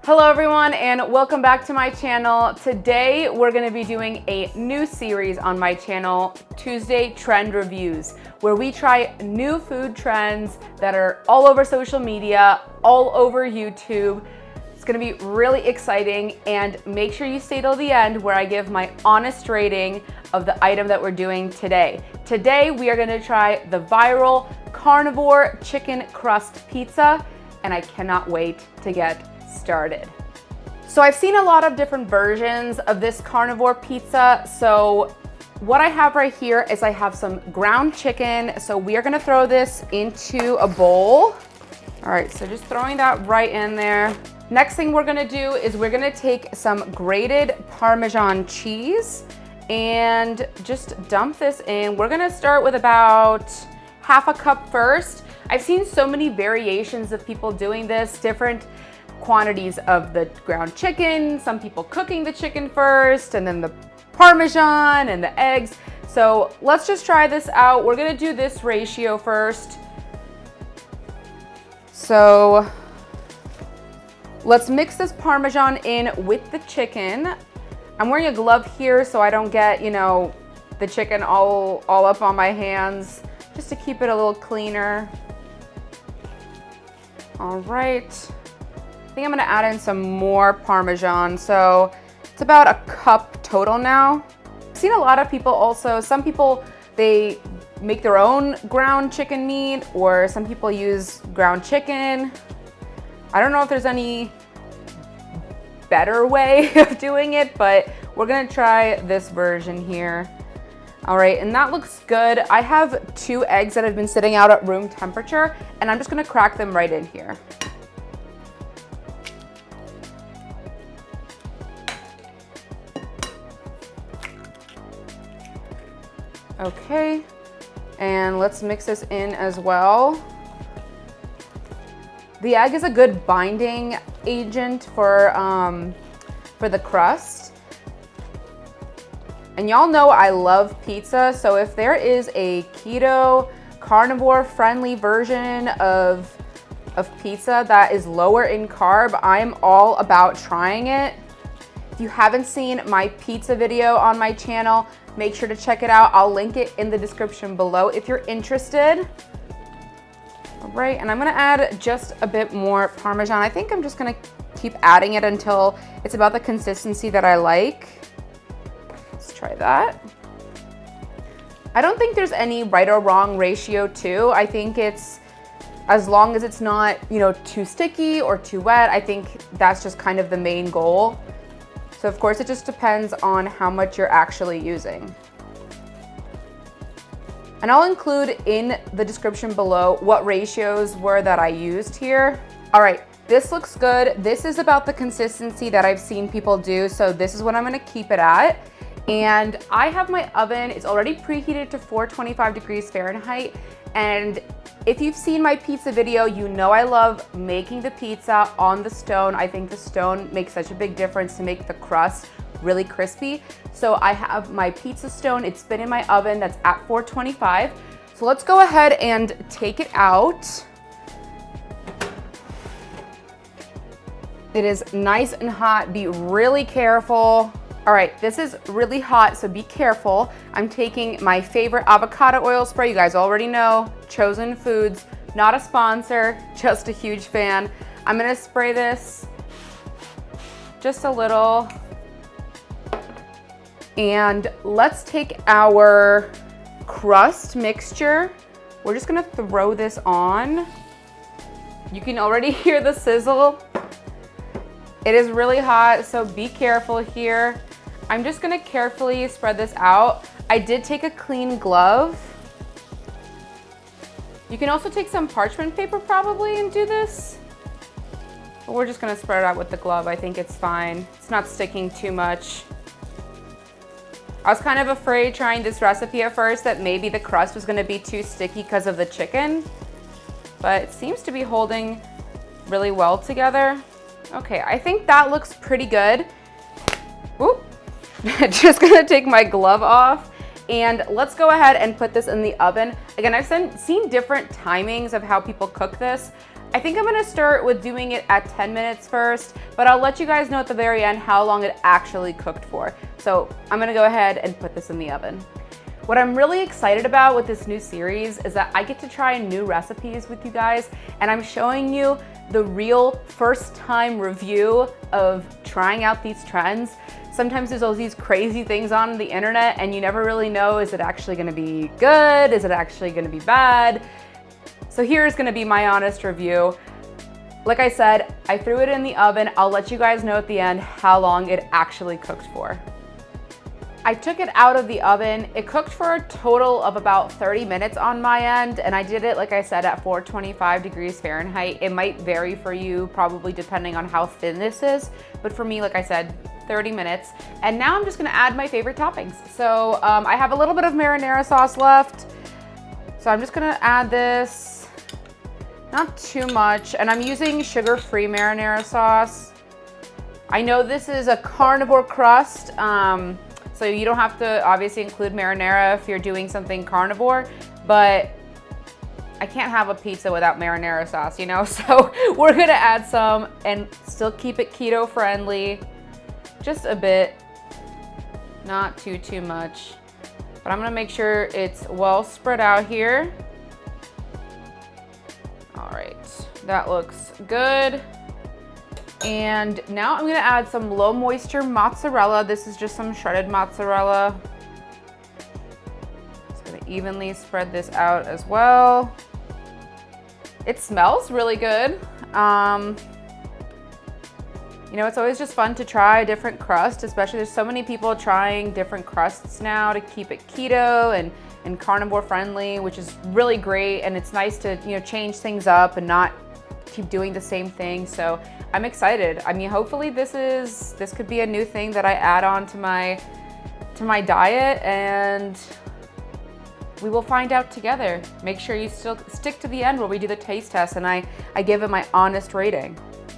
Hello everyone and welcome back to my channel. Today we're going to be doing a new series on my channel, Tuesday Trend Reviews, where we try new food trends that are all over social media, all over YouTube. It's going to be really exciting, and make sure you stay till the end where I give my honest rating of the item that we're doing today. Today we are going to try the viral Carnivore chicken crust pizza, and I cannot wait to get started. So I've seen a lot of different versions of this Carnivore pizza. So what I have right here is I have some ground chicken. So we are gonna throw this into a bowl. All right, so just throwing that right in there. Next thing we're gonna do is we're gonna take some grated Parmesan cheese and just dump this in. We're gonna start with about half a cup first. I've seen so many variations of people doing this, different quantities of the ground chicken, some people cooking the chicken first and then the Parmesan and the eggs. So let's just try this out. We're gonna do this ratio first. So let's mix this Parmesan in with the chicken. I'm wearing a glove here so I don't get, the chicken all up on my hands, just to keep it a little cleaner. All right. I think I'm gonna add in some more Parmesan. So it's about a cup total now. I've seen a lot of people also, some people, they make their own ground chicken meat, or some people use ground chicken. I don't know if there's any better way of doing it, but we're gonna try this version here. All right, and that looks good. I have 2 eggs that have been sitting out at room temperature, and I'm just gonna crack them right in here. Okay, and let's mix this in as well. The egg is a good binding agent for the crust. And y'all know I love pizza, so if there is a keto, carnivore friendly version of pizza that is lower in carb, I'm all about trying it. If you haven't seen my pizza video on my channel, make sure to check it out. I'll link it in the description below if you're interested. All right, and I'm gonna add just a bit more Parmesan. I think I'm just gonna keep adding it until it's about the consistency that I like. Let's try that. I don't think there's any right or wrong ratio too. I think it's, as long as it's not, too sticky or too wet, I think that's just kind of the main goal. So of course it just depends on how much you're actually using. And I'll include in the description below what ratios were that I used here. All right, this looks good. This is about the consistency that I've seen people do, so this is what I'm gonna keep it at. And I have my oven, it's already preheated to 425 degrees Fahrenheit. And if you've seen my pizza video, you know I love making the pizza on the stone. I think the stone makes such a big difference to make the crust really crispy. So I have my pizza stone, it's been in my oven that's at 425. So let's go ahead and take it out. It is nice and hot, be really careful. All right, this is really hot, so be careful. I'm taking my favorite avocado oil spray. You guys already know, Chosen Foods, not a sponsor, just a huge fan. I'm gonna spray this just a little. And let's take our crust mixture. We're just gonna throw this on. You can already hear the sizzle. It is really hot, so be careful here. I'm just gonna carefully spread this out. I did take a clean glove. You can also take some parchment paper probably and do this. But we're just gonna spread it out with the glove. I think it's fine. It's not sticking too much. I was kind of afraid trying this recipe at first that maybe the crust was gonna be too sticky because of the chicken, but it seems to be holding really well together. Okay, I think that looks pretty good. Whoop. Just gonna take my glove off, and let's go ahead and put this in the oven. Again, I've seen different timings of how people cook this. I think I'm gonna start with doing it at 10 minutes first, but I'll let you guys know at the very end how long it actually cooked for. So I'm gonna go ahead and put this in the oven. What I'm really excited about with this new series is that I get to try new recipes with you guys, and I'm showing you the real first time review of trying out these trends. Sometimes there's all these crazy things on the internet and you never really know, is it actually gonna be good? Is it actually gonna be bad? So here's gonna be my honest review. Like I said, I threw it in the oven. I'll let you guys know at the end how long it actually cooked for. I took it out of the oven. It cooked for a total of about 30 minutes on my end, and I did it, like I said, at 425 degrees Fahrenheit. It might vary for you, probably depending on how thin this is, but for me, like I said, 30 minutes. And now I'm just gonna add my favorite toppings. So I have a little bit of marinara sauce left, so I'm just gonna add this, not too much, and I'm using sugar-free marinara sauce. I know this is a carnivore crust, so you don't have to obviously include marinara if you're doing something carnivore, but I can't have a pizza without marinara sauce, you know? So we're gonna add some and still keep it keto friendly. Just a bit, not too much. But I'm gonna make sure it's well spread out here. All right, that looks good. And now I'm gonna add some low moisture mozzarella. This is just some shredded mozzarella. Just gonna evenly spread this out as well. It smells really good. You know, it's always just fun to try a different crust, especially there's so many people trying different crusts now to keep it keto and carnivore friendly, which is really great. And it's nice to, you know, change things up and not keep doing the same thing. So I'm excited. I mean, hopefully this could be a new thing that I add on to my diet, and we will find out together. Make sure you still stick to the end where we do the taste test and I give it my honest rating.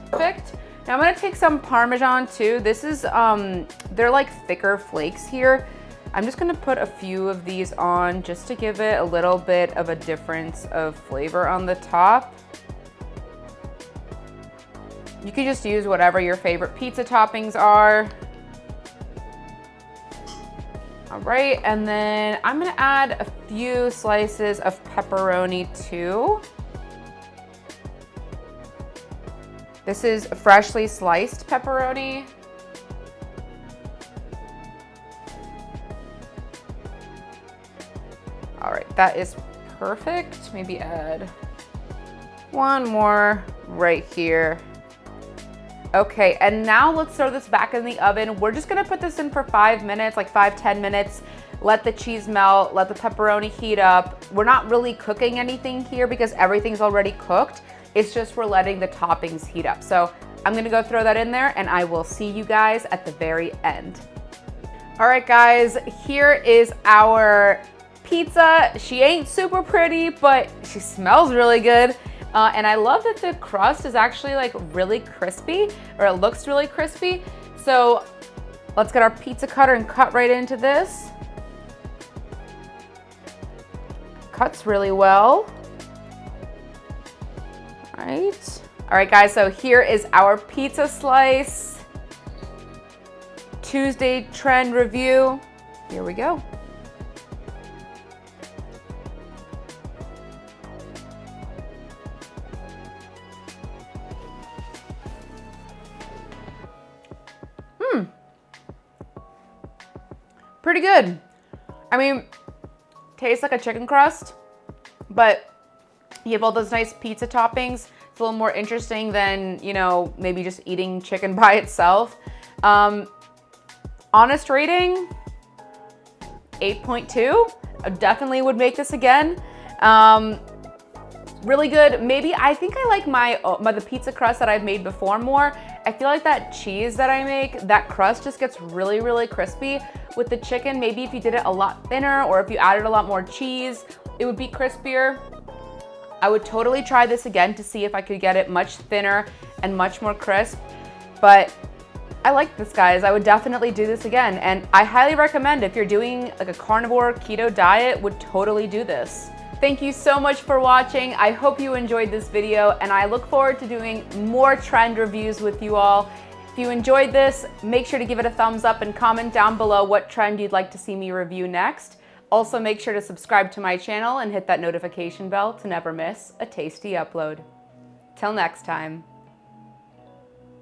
Perfect. Now I'm gonna take some Parmesan too. This is, they're like thicker flakes here. I'm just gonna put a few of these on just to give it a little bit of a difference of flavor on the top. You can just use whatever your favorite pizza toppings are. All right, and then I'm gonna add a few slices of pepperoni too. This is freshly sliced pepperoni. All right, that is perfect. Maybe add one more right here. Okay, and now let's throw this back in the oven. We're just gonna put this in for 5 minutes, like 5-10 minutes. Let the cheese melt, let the pepperoni heat up. We're not really cooking anything here because everything's already cooked. It's just we're letting the toppings heat up. So I'm gonna go throw that in there and I will see you guys at the very end. All right, guys, here is our pizza. She ain't super pretty, but she smells really good. And I love that the crust is actually like really crispy, or it looks really crispy. So let's get our pizza cutter and cut right into this. Cuts really well. All right, guys, so here is our pizza slice. Tuesday trend review. Here we go. Pretty good. I mean, tastes like a chicken crust, but you have all those nice pizza toppings. It's a little more interesting than, you know, maybe just eating chicken by itself. Honest rating, 8.2. I definitely would make this again. Really good. Maybe, I think I like the pizza crust that I've made before more. I feel like that cheese that I make, that crust just gets really, really crispy. With the chicken, maybe if you did it a lot thinner or if you added a lot more cheese, it would be crispier. I would totally try this again to see if I could get it much thinner and much more crisp. But I like this, guys. I would definitely do this again. And I highly recommend if you're doing like a carnivore keto diet, would totally do this. Thank you so much for watching. I hope you enjoyed this video, and I look forward to doing more trend reviews with you all. If you enjoyed this, make sure to give it a thumbs up and comment down below what trend you'd like to see me review next. Also, make sure to subscribe to my channel and hit that notification bell to never miss a tasty upload. Till next time.